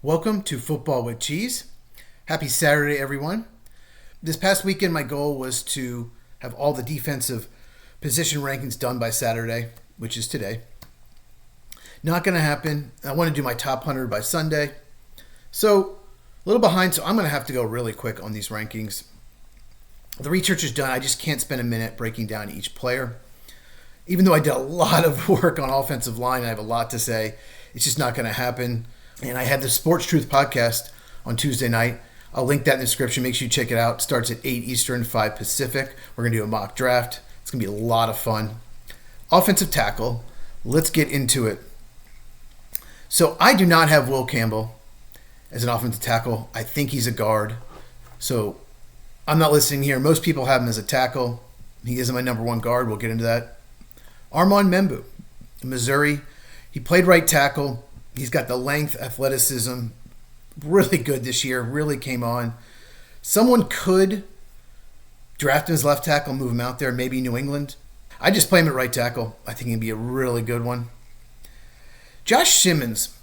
Welcome to Football with Cheese. Happy Saturday, everyone. This past weekend, my goal was to have all the defensive position rankings done by Saturday, which is today. Not going to happen. I want to do my top 100 by Sunday. So, a little behind, so I'm going to have to go really quick on these rankings. The research is done. I just can't spend a minute breaking down each player. Even though I did a lot of work on offensive line, I have a lot to say. It's just not going to happen. And I had the Sports Truth podcast on Tuesday night. I'll link that in the description. Make sure you check it out. It starts at 8 Eastern, 5 Pacific. We're going to do a mock draft. It's going to be a lot of fun. Offensive tackle. Let's get into it. So I do not have Will Campbell as an offensive tackle. I think he's a guard. So I'm not listening here. Most people have him as a tackle. He isn't my number one guard. We'll get into that. Armand Membou, Missouri. He played right tackle. He's got the length, athleticism, really good this year, really came on. Someone could draft him as left tackle, move him out there, maybe New England. I just play him at right tackle. I think he'd be a really good one. Josh Simmons,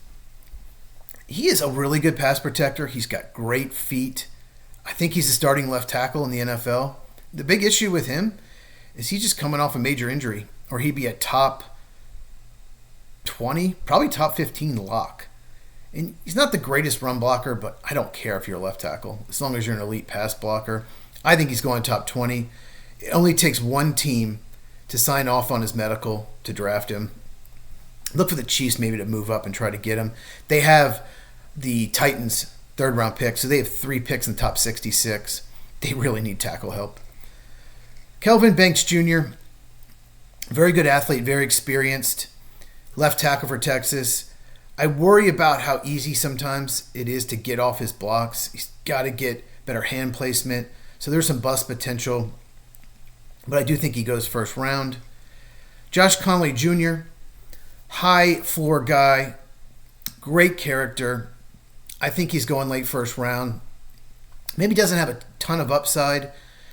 he is a really good pass protector. He's got great feet. I think he's a starting left tackle in the NFL. The big issue with him is he's just coming off a major injury, or he'd be a top 20, probably top 15 lock. And he's not the greatest run blocker, but I don't care if you're a left tackle. As long as you're an elite pass blocker. I think he's going top 20. It only takes one team to sign off on his medical to draft him. Look for the Chiefs maybe to move up and try to get him. They have the Titans' third-round pick, so they have 3 picks in the top 66. They really need tackle help. Kelvin Banks Jr., very good athlete, very experienced. Left tackle for Texas. I worry about how easy sometimes it is to get off his blocks. He's got to get better hand placement. So there's some bust potential. But I do think he goes first round. Josh Conley Jr., high floor guy, great character. I think he's going late first round. Maybe doesn't have a ton of upside.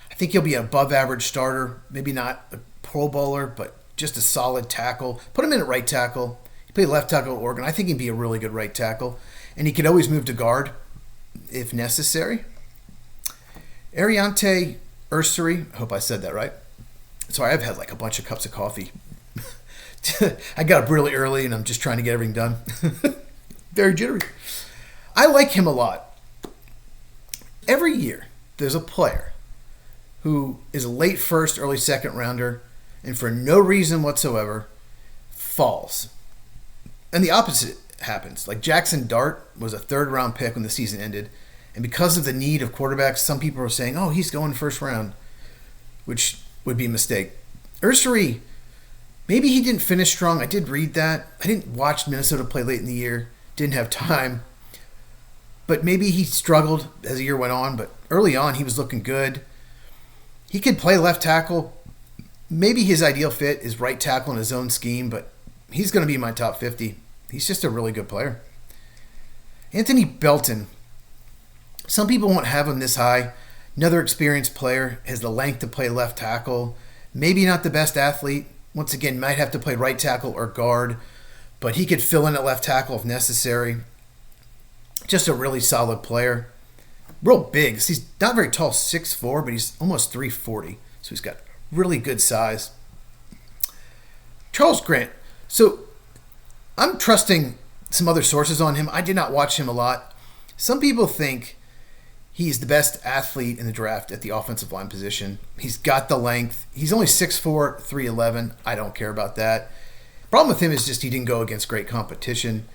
I think he'll be an above average starter. Maybe not a Pro Bowler, but just a solid tackle. Put him in at right tackle. He played left tackle at Oregon. I think he'd be a really good right tackle. And he could always move to guard if necessary. Ariante Ursary. I hope I said that right. Sorry, I've had like a bunch of cups of coffee. I got up really early and I'm just trying to get everything done. Very jittery. I like him a lot. Every year, there's a player who is a late first, early second rounder, and for no reason whatsoever, falls. And the opposite happens. Like Jackson Dart was a third-round pick when the season ended, and because of the need of quarterbacks, some people are saying, oh, he's going first round, which would be a mistake. Ursary, maybe he didn't finish strong. I did read that. I didn't watch Minnesota play late in the year. Didn't have time. But maybe he struggled as the year went on, but early on he was looking good. He could play left tackle. Maybe his ideal fit is right tackle in his own scheme, but he's going to be my top 50. He's just a really good player. Anthony Belton. Some people won't have him this high. Another experienced player, has the length to play left tackle. Maybe not the best athlete. Once again, might have to play right tackle or guard, but he could fill in at left tackle if necessary. Just a really solid player. Real big. He's not very tall, 6'4", but he's almost 340. So he's got really good size. Charles Grant. So I'm trusting some other sources on him. I did not watch him a lot. Some people think he's the best athlete in the draft at the offensive line position. He's got the length. He's only 6'4", 311. I don't care about that. Problem with him is just he didn't go against great competition.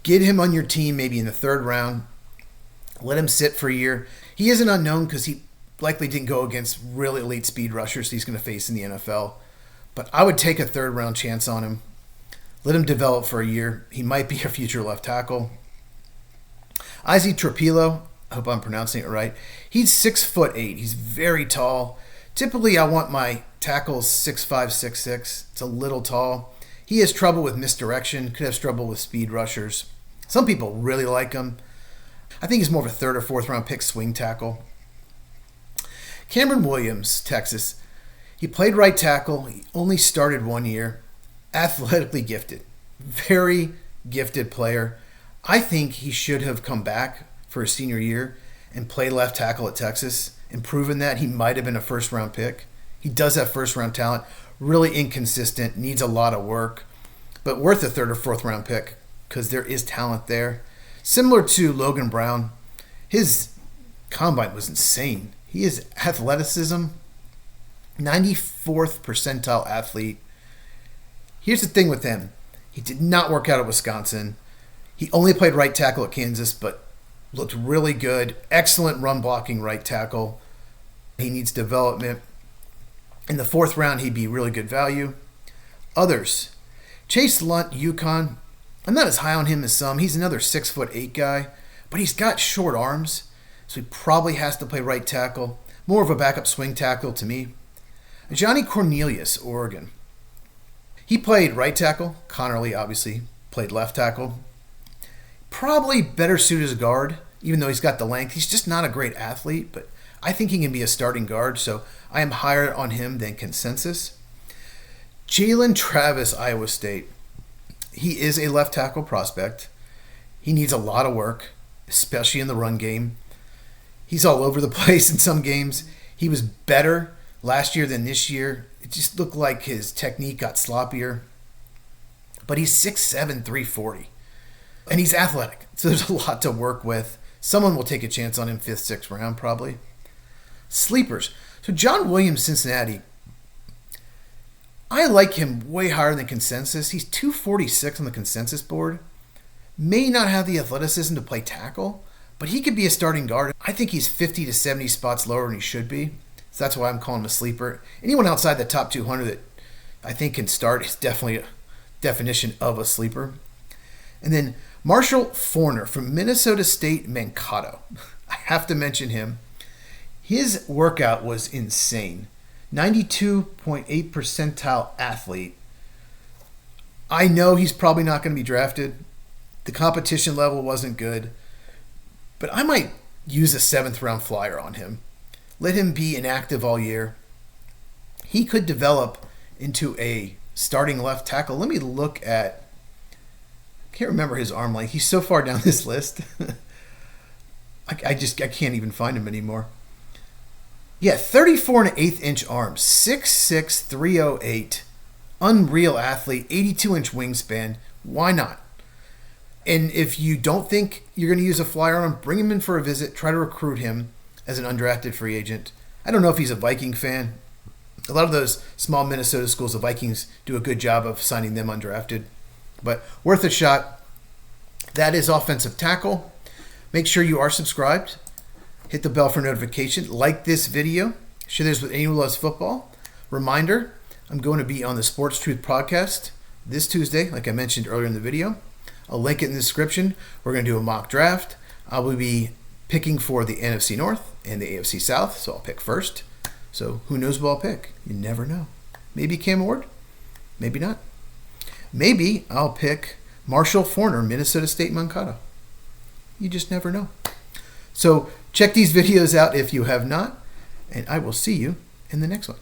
Get him on your team maybe in the third round. Let him sit for a year. He is an unknown because he likely didn't go against really elite speed rushers he's going to face in the NFL. But I would take a third-round chance on him. Let him develop for a year. He might be a future left tackle. Izzy Trapilo, I hope I'm pronouncing it right. He's 6'8". He's very tall. Typically, I want my tackles 6'5", 6'6". It's a little tall. He has trouble with misdirection. Could have trouble with speed rushers. Some people really like him. I think he's more of a third or fourth round pick swing tackle. Cameron Williams, Texas. He played right tackle. He only started 1 year. Athletically gifted. Very gifted player. I think he should have come back for his senior year and played left tackle at Texas and proven that he might have been a first-round pick. He does have first-round talent, really inconsistent, needs a lot of work, but worth a third or fourth-round pick because there is talent there. Similar to Logan Brown, his combine was insane. He is athleticism, 94th percentile athlete. Here's the thing with him. He did not work out at Wisconsin. He only played right tackle at Kansas, but looked really good. Excellent run blocking right tackle. He needs development. In the fourth round, he'd be really good value. Others. Chase Lunt, UConn. I'm not as high on him as some. He's another 6'8" guy, but he's got short arms, so he probably has to play right tackle. More of a backup swing tackle to me. Johnny Cornelius, Oregon. He played right tackle. Connerly, obviously, played left tackle. Probably better suited as a guard, even though he's got the length. He's just not a great athlete, but I think he can be a starting guard, so I am higher on him than consensus. Jalen Travis, Iowa State. He is a left tackle prospect. He needs a lot of work, especially in the run game. He's all over the place in some games. He was better last year than this year. It just looked like his technique got sloppier. But he's 6'7", 340. And he's athletic, so there's a lot to work with. Someone will take a chance on him 5th, 6th round probably. Sleepers. So John Williams, Cincinnati. I like him way higher than consensus. He's 246 on the consensus board. May not have the athleticism to play tackle, but he could be a starting guard. I think he's 50 to 70 spots lower than he should be. So that's why I'm calling him a sleeper. Anyone outside the top 200 that I think can start is definitely a definition of a sleeper. And then Marshall Forner from Minnesota State Mankato. I have to mention him. His workout was insane. 92.8 percentile athlete. I know he's probably not going to be drafted. The competition level wasn't good. But I might use a 7th round flyer on him. Let him be inactive all year. He could develop into a starting left tackle. Let me look at... I can't remember his arm length. He's so far down this list. I can't even find him anymore. Yeah, 34 1/8 inch arms, 6'6", 308, unreal athlete, 82-inch wingspan. Why not? And if you don't think you're going to use a flyer on him, bring him in for a visit. Try to recruit him as an undrafted free agent. I don't know if he's a Viking fan. A lot of those small Minnesota schools, the Vikings, do a good job of signing them undrafted. But worth a shot. That is offensive tackle. Make sure you are subscribed. Hit the bell for notification. Like this video. Share this with anyone who loves football. Reminder, I'm going to be on the Sports Truth podcast this Tuesday, like I mentioned earlier in the video. I'll link it in the description. We're going to do a mock draft. I will be picking for the NFC North and the AFC South, so I'll pick first. So who knows what I'll pick? You never know. Maybe Cam Ward. Maybe not. Maybe I'll pick Marshall Forner, Minnesota State Mankato. You just never know. So check these videos out if you have not, and I will see you in the next one.